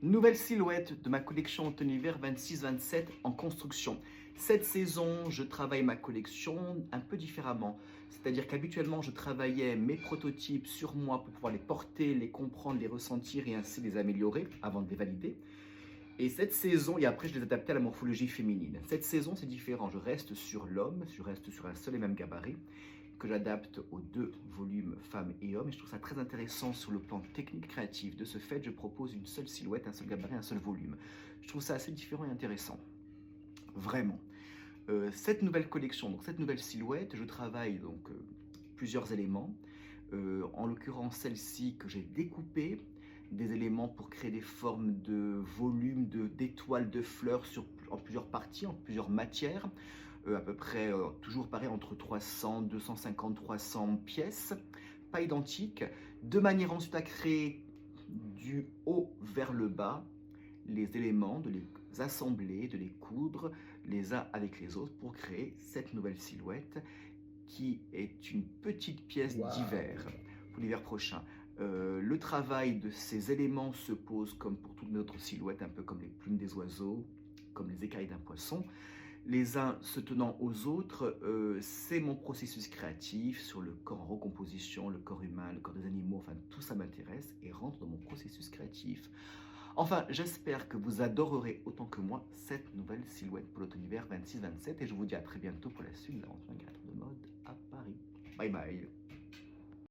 Nouvelle silhouette de ma collection automne-hiver 26-27 en construction. Cette saison, je travaille ma collection un peu différemment. C'est-à-dire qu'habituellement, je travaillais mes prototypes sur moi pour pouvoir les porter, les comprendre, les ressentir et ainsi les améliorer avant de les valider. Et cette saison, et après je les adaptais à la morphologie féminine. Cette saison, c'est différent. Je reste sur l'homme, je reste sur un seul et même gabarit que j'adapte aux deux volumes femmes et hommes. Et je trouve ça très intéressant sur le plan technique créatif. De ce fait, je propose une seule silhouette, un seul gabarit, un seul volume. Je trouve ça assez différent et intéressant. Vraiment. Cette nouvelle collection, donc cette nouvelle silhouette, je travaille donc plusieurs éléments. En l'occurrence, celle-ci que j'ai découpée, des éléments pour créer des formes de volumes, d'étoiles, de fleurs en plusieurs parties, en plusieurs matières, à peu près, toujours pareil, entre 300, 250, 300 pièces, pas identiques, de manière ensuite à créer du haut vers le bas les éléments, de les assembler, de les coudre les uns avec les autres pour créer cette nouvelle silhouette qui est une petite pièce d'hiver pour l'hiver prochain. Le travail de ces éléments se pose comme pour toute notre silhouette, un peu comme les plumes des oiseaux, comme les écailles d'un poisson. Les uns se tenant aux autres, c'est mon processus créatif sur le corps en recomposition, le corps humain, le corps des animaux, enfin tout ça m'intéresse et rentre dans mon processus créatif. Enfin, j'espère que vous adorerez autant que moi cette nouvelle silhouette pour l'automne-hiver 26-27 et je vous dis à très bientôt pour la suite de l'aventure créateur de mode à Paris. Bye bye.